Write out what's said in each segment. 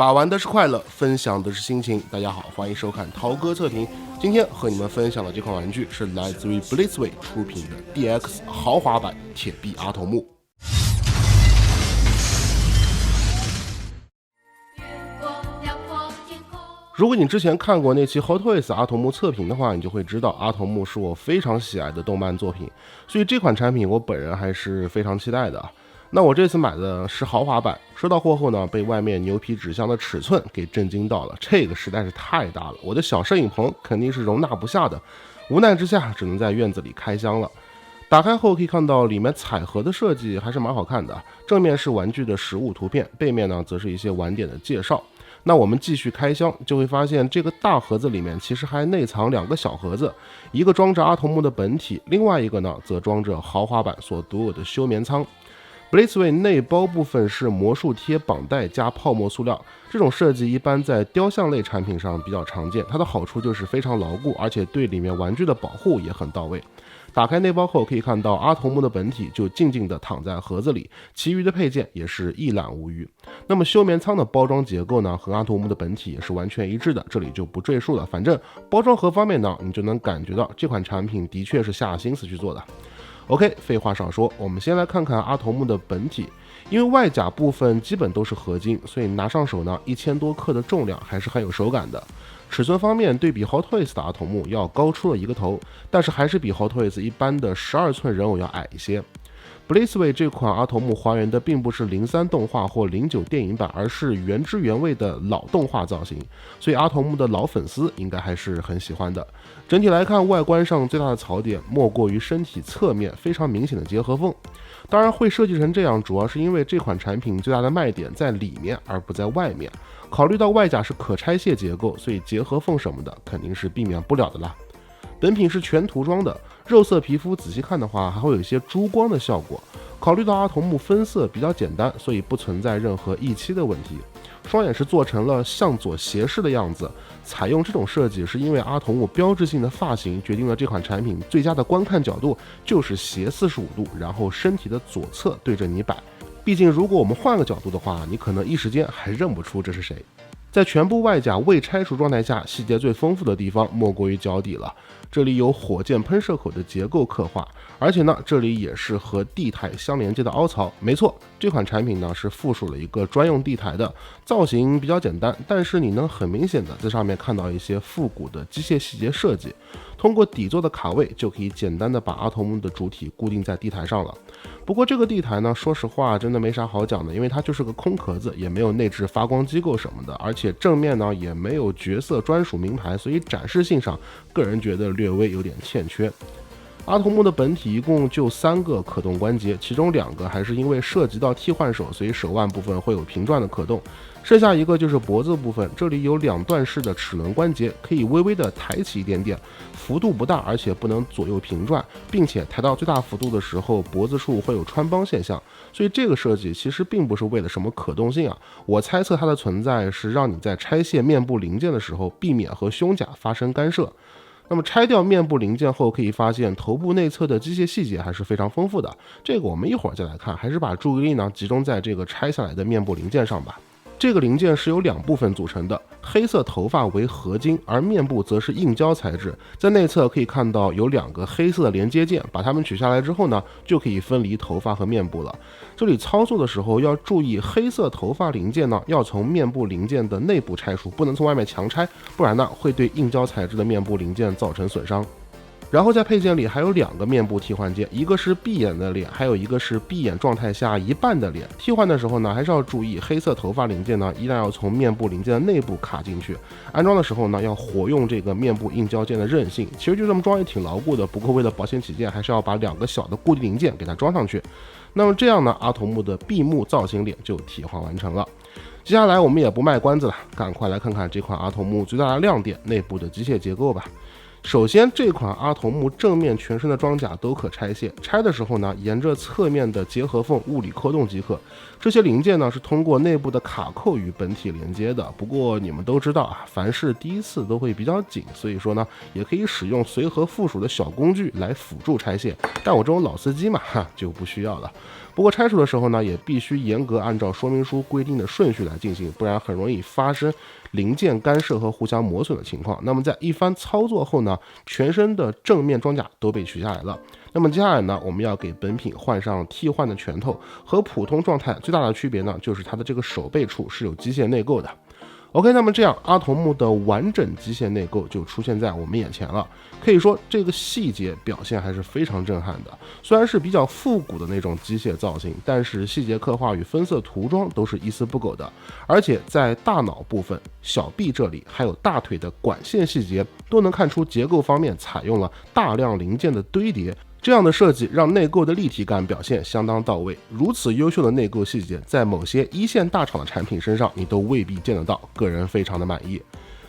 把玩的是快乐，分享的是心情。大家好，欢迎收看涛哥测评。今天和你们分享的这款玩具是来自于 Blitzway 出品的 DX 豪华版铁臂阿童木。如果你之前看过那期 Hot Toys 阿童木测评的话，你就会知道阿童木是我非常喜爱的动漫作品，所以这款产品我本人还是非常期待的。那我这次买的是豪华版，收到货后呢，被外面牛皮纸箱的尺寸给震惊到了，这个实在是太大了，我的小摄影棚肯定是容纳不下的，无奈之下只能在院子里开箱了。打开后可以看到里面彩盒的设计还是蛮好看的，正面是玩具的实物图片，背面呢则是一些玩点的介绍。那我们继续开箱，就会发现这个大盒子里面其实还内藏两个小盒子，一个装着阿童木的本体，另外一个呢则装着豪华版所独有的休眠舱。Blitzway 内包部分是魔术贴绑带加泡沫塑料，这种设计一般在雕像类产品上比较常见，它的好处就是非常牢固，而且对里面玩具的保护也很到位。打开内包后可以看到阿童木的本体就静静地躺在盒子里，其余的配件也是一览无余。那么休眠舱的包装结构呢，和阿童木的本体也是完全一致的，这里就不赘述了。反正包装盒方面呢，你就能感觉到这款产品的确是下心思去做的。OK， 废话少说，我们先来看看阿童木的本体。因为外甲部分基本都是合金，所以拿上手呢，1000多克的重量还是很有手感的。尺寸方面，对比 Hot Toys 的阿童木要高出了一个头，但是还是比 Hot Toys 一般的12寸人偶要矮一些。Blitzway 这款阿童木还原的并不是03动画或09电影版，而是原汁原味的老动画造型，所以阿童木的老粉丝应该还是很喜欢的。整体来看，外观上最大的槽点莫过于身体侧面非常明显的结合缝。当然会设计成这样，主要是因为这款产品最大的卖点在里面而不在外面。考虑到外甲是可拆卸结构，所以结合缝什么的肯定是避免不了的啦。本品是全涂装的，肉色皮肤仔细看的话还会有一些珠光的效果。考虑到阿童木分色比较简单，所以不存在任何溢漆的问题。双眼是做成了向左斜视的样子，采用这种设计是因为阿童木标志性的发型决定了这款产品最佳的观看角度就是斜45度，然后身体的左侧对着你摆。毕竟如果我们换个角度的话，你可能一时间还认不出这是谁。在全部外甲未拆除状态下，细节最丰富的地方莫过于脚底了。这里有火箭喷射口的结构刻画，而且呢，这里也是和地台相连接的凹槽。没错，这款产品呢是附属了一个专用地台的，造型比较简单，但是你能很明显的在上面看到一些复古的机械细节设计。通过底座的卡位就可以简单的把阿童木的主体固定在地台上了。不过这个地台呢，说实话真的没啥好讲的，因为它就是个空壳子，也没有内置发光机构什么的，而且正面呢也没有角色专属名牌，所以展示性上个人觉得略微有点欠缺。阿童木的本体一共就3个可动关节，其中2个还是因为涉及到替换手，所以手腕部分会有平转的可动，剩下一个就是脖子部分，这里有2段式的齿轮关节，可以微微的抬起一点点，幅度不大，而且不能左右平转，并且抬到最大幅度的时候，脖子处会有穿帮现象，所以这个设计其实并不是为了什么可动性啊，我猜测它的存在是让你在拆卸面部零件的时候避免和胸甲发生干涉。那么拆掉面部零件后，可以发现头部内侧的机械细节还是非常丰富的，这个我们一会儿再来看，还是把注意力呢集中在这个拆下来的面部零件上吧。这个零件是由2部分组成的，黑色头发为合金，而面部则是硬胶材质。在内侧可以看到有2个黑色的连接件，把它们取下来之后呢，就可以分离头发和面部了。这里操作的时候要注意，黑色头发零件呢要从面部零件的内部拆除，不能从外面强拆，不然呢会对硬胶材质的面部零件造成损伤。然后在配件里还有2个面部替换件，一个是闭眼的脸，还有一个是闭眼状态下一半的脸。替换的时候呢，还是要注意黑色头发零件呢，依然要从面部零件的内部卡进去。安装的时候呢，要活用这个面部硬胶件的韧性。其实就这么装也挺牢固的，不过为了保险起见，还是要把2个小的固定零件给它装上去。那么这样呢，阿童木的闭目造型脸就替换完成了。接下来我们也不卖关子了，赶快来看看这款阿童木最大的亮点——内部的机械结构吧。首先，这款阿童木正面全身的装甲都可拆卸，拆的时候呢，沿着侧面的结合缝物理扣动即可。这些零件呢是通过内部的卡扣与本体连接的。不过你们都知道啊，凡事第一次都会比较紧，所以说呢，也可以使用随和附属的小工具来辅助拆卸。但我这种老司机嘛，就不需要了。不过拆除的时候呢，也必须严格按照说明书规定的顺序来进行，不然很容易发生零件干涉和互相磨损的情况。那么在一番操作后呢，全身的正面装甲都被取下来了。那么接下来呢，我们要给本品换上替换的拳头，和普通状态最大的区别呢，就是它的这个手背处是有机械内构的。OK， 那么这样阿童木的完整机械内构就出现在我们眼前了。可以说这个细节表现还是非常震撼的。虽然是比较复古的那种机械造型，但是细节刻画与分色涂装都是一丝不苟的。而且在大脑部分、小臂这里，还有大腿的管线细节，都能看出结构方面采用了大量零件的堆叠。这样的设计让内构的立体感表现相当到位，如此优秀的内构细节，在某些一线大厂的产品身上你都未必见得到，个人非常的满意。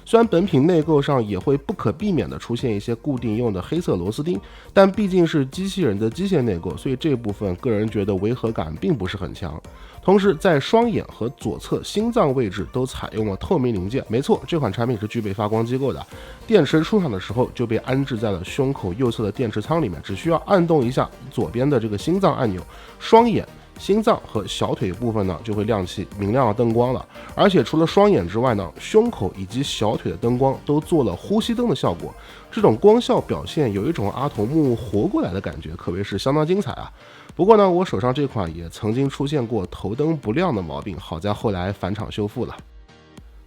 虽然本品内构上也会不可避免的出现一些固定用的黑色螺丝钉，但毕竟是机器人的机械内构，所以这部分个人觉得违和感并不是很强。同时在双眼和左侧心脏位置都采用了透明零件，没错，这款产品是具备发光机构的。电池出厂的时候就被安置在了胸口右侧的电池仓里面，只需要按动一下左边的这个心脏按钮，双眼、心脏和小腿部分呢就会亮起明亮的灯光了。而且除了双眼之外呢，胸口以及小腿的灯光都做了呼吸灯的效果，这种光效表现有一种阿童木活过来的感觉，可谓是相当精彩啊。不过呢，我手上这款也曾经出现过头灯不亮的毛病，好在后来返厂修复了。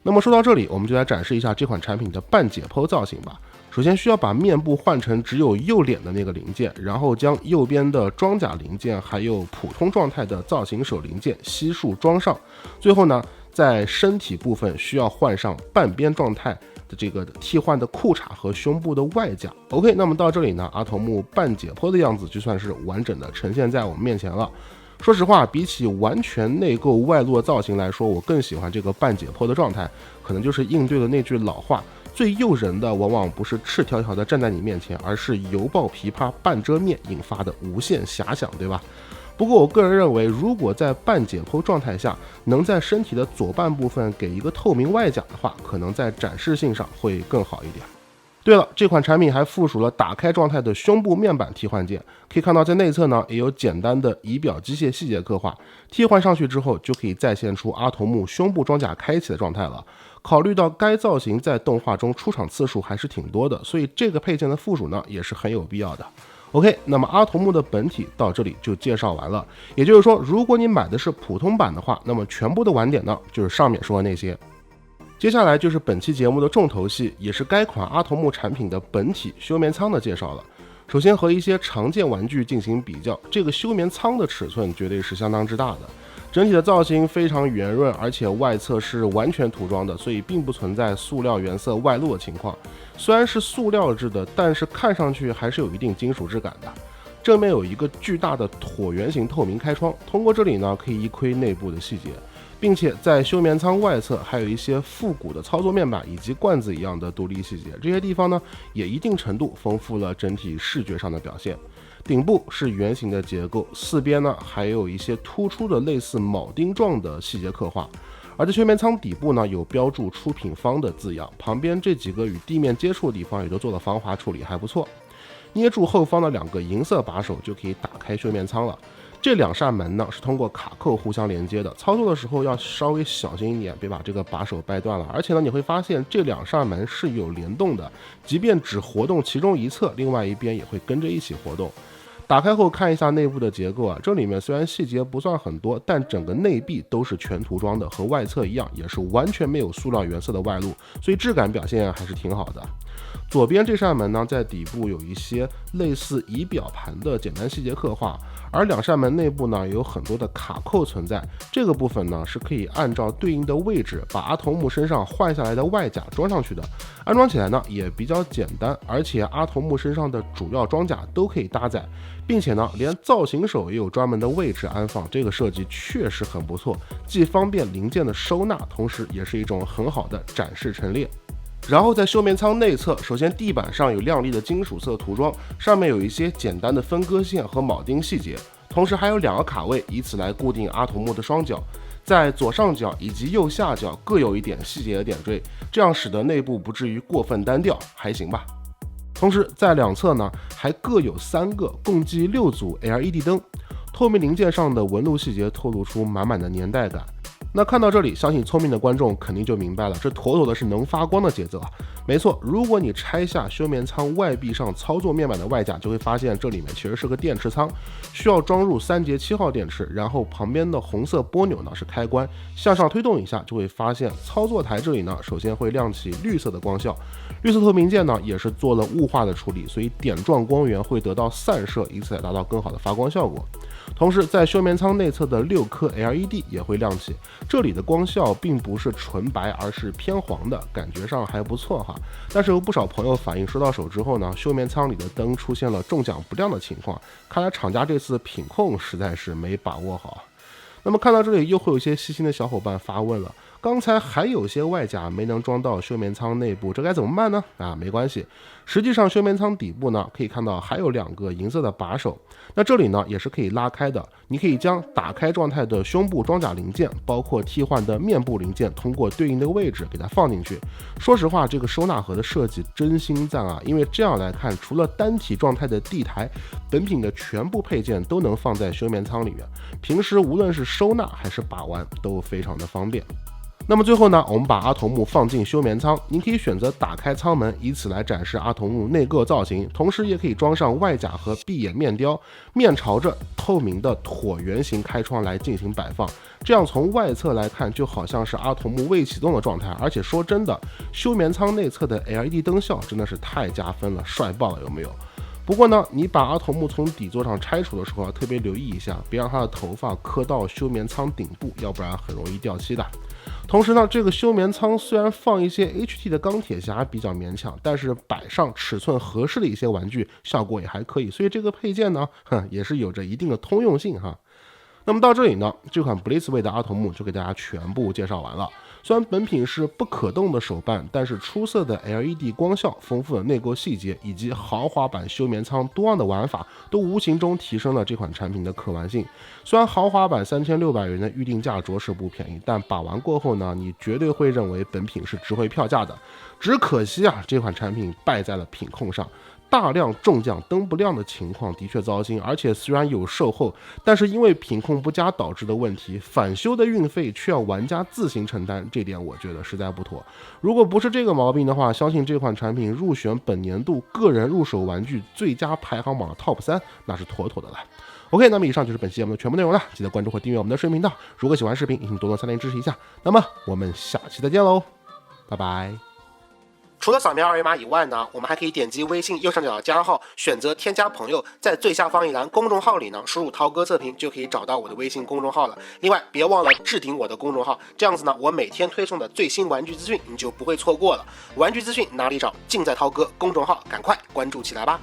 那么说到这里，我们就来展示一下这款产品的半解剖造型吧。首先需要把面部换成只有右脸的那个零件，然后将右边的装甲零件还有普通状态的造型手零件悉数装上。最后呢，在身体部分需要换上半边状态的这个替换的裤衩和胸部的外甲。 OK， 那么到这里呢，阿童木半解剖的样子就算是完整的呈现在我们面前了。说实话，比起完全内构外露的造型来说，我更喜欢这个半解剖的状态，可能就是应对了那句老话，最诱人的往往不是赤条条的站在你面前，而是犹抱琵琶半遮面引发的无限遐想，对吧？不过我个人认为，如果在半解剖状态下能在身体的左半部分给一个透明外甲的话，可能在展示性上会更好一点。对了，这款产品还附属了打开状态的胸部面板替换键，可以看到在内侧呢也有简单的仪表机械细节刻画，替换上去之后就可以再现出阿童木胸部装甲开启的状态了。考虑到该造型在动画中出场次数还是挺多的，所以这个配件的附属呢也是很有必要的。OK， 那么阿童木的本体到这里就介绍完了。也就是说，如果你买的是普通版的话，那么全部的玩点呢就是上面说的那些。接下来就是本期节目的重头戏，也是该款阿童木产品的本体休眠舱的介绍了。首先和一些常见玩具进行比较，这个休眠舱的尺寸绝对是相当之大的，整体的造型非常圆润，而且外侧是完全涂装的，所以并不存在塑料原色外露的情况。虽然是塑料制的，但是看上去还是有一定金属质感的。正面有一个巨大的椭圆形透明开窗，通过这里呢可以一窥内部的细节，并且在休眠舱外侧还有一些复古的操作面板以及罐子一样的独立细节，这些地方呢也一定程度丰富了整体视觉上的表现。顶部是圆形的结构，四边呢还有一些突出的类似铆钉状的细节刻画，而在休眠舱底部呢有标注出品方的字样，旁边这几个与地面接触的地方也都做了防滑处理，还不错。捏住后方的两个银色把手就可以打开休眠舱了。这两扇门呢是通过卡扣互相连接的，操作的时候要稍微小心一点，别把这个把手掰断了。而且呢，你会发现这两扇门是有联动的，即便只活动其中一侧，另外一边也会跟着一起活动。打开后看一下内部的结构啊，这里面虽然细节不算很多，但整个内壁都是全涂装的，和外侧一样，也是完全没有塑料原色的外露，所以质感表现还是挺好的。左边这扇门呢，在底部有一些类似仪表盘的简单细节刻画，而两扇门内部呢有很多的卡扣存在，这个部分呢是可以按照对应的位置把阿童木身上换下来的外甲装上去的。安装起来呢也比较简单，而且阿童木身上的主要装甲都可以搭载，并且呢连造型手也有专门的位置安放，这个设计确实很不错，既方便零件的收纳，同时也是一种很好的展示陈列。然后在休眠舱内侧，首先地板上有亮丽的金属色涂装，上面有一些简单的分割线和铆钉细节，同时还有2个卡位，以此来固定阿童木的双脚，在左上角以及右下角各有一点细节的点缀，这样使得内部不至于过分单调，还行吧。同时在两侧呢，还各有3个，共计6组 LED 灯，透明零件上的纹路细节透露出满满的年代感。那看到这里，相信聪明的观众肯定就明白了，这妥妥的是能发光的节奏啊！没错，如果你拆下休眠舱外壁上操作面板的外架，就会发现这里面其实是个电池仓，需要装入3节7号电池，然后旁边的红色拨钮呢是开关，向上推动一下，就会发现操作台这里呢首先会亮起绿色的光效，绿色透明件呢也是做了雾化的处理，所以点状光源会得到散射，以此来达到更好的发光效果。同时在休眠舱内侧的6颗 LED 也会亮起，这里的光效并不是纯白，而是偏黄的，感觉上还不错哈。但是有不少朋友反映收到手之后呢，休眠舱里的灯出现了中奖不亮的情况，看来厂家这次品控实在是没把握好。那么看到这里，又会有一些细心的小伙伴发问了，刚才还有些外架没能装到休眠舱内部，这该怎么办呢？没关系，实际上休眠舱底部呢可以看到还有2个银色的把手，那这里呢也是可以拉开的，你可以将打开状态的胸部装甲零件，包括替换的面部零件，通过对应的位置给它放进去。说实话，这个收纳盒的设计真心赞啊，因为这样来看，除了单体状态的地台，本品的全部配件都能放在休眠舱里面，平时无论是收纳还是把玩都非常的方便。那么最后呢，我们把阿童木放进休眠舱，您可以选择打开舱门，以此来展示阿童木内构造型，同时也可以装上外甲和闭眼面雕，面朝着透明的椭圆形开窗来进行摆放，这样从外侧来看就好像是阿童木未启动的状态。而且说真的，休眠舱内侧的 LED 灯效真的是太加分了，帅爆了，有没有？不过呢，你把阿童木从底座上拆除的时候要特别留意一下，别让它的头发磕到休眠舱顶部，要不然很容易掉漆的。同时呢，这个休眠舱虽然放一些 HT 的钢铁侠比较勉强，但是摆上尺寸合适的一些玩具效果也还可以，所以这个配件呢，也是有着一定的通用性哈。那么到这里呢，这款 Blitzway 的阿童木就给大家全部介绍完了。虽然本品是不可动的手办，但是出色的 LED 光效、丰富的内构细节以及豪华版休眠舱多样的玩法，都无形中提升了这款产品的可玩性。虽然豪华版3600元的预定价着实不便宜，但把玩过后呢，你绝对会认为本品是值回票价的。只可惜啊，这款产品败在了品控上。大量中奖灯不亮的情况的确糟心，而且虽然有售后，但是因为品控不佳导致的问题，返修的运费却要玩家自行承担，这点我觉得实在不妥。如果不是这个毛病的话，相信这款产品入选本年度个人入手玩具最佳排行榜的 TOP 3，那是妥妥的了。OK， 那么以上就是本期节目的全部内容了，记得关注或订阅我们的视频频道。如果喜欢视频，请多多3连支持一下。那么我们下期再见喽，拜拜。除了扫描二维码以外呢，我们还可以点击微信右上角的加号，选择添加朋友，在最下方一栏公众号里呢，输入涛哥测评就可以找到我的微信公众号了。另外别忘了置顶我的公众号，这样子呢，我每天推送的最新玩具资讯你就不会错过了。玩具资讯哪里找？尽在涛哥公众号，赶快关注起来吧。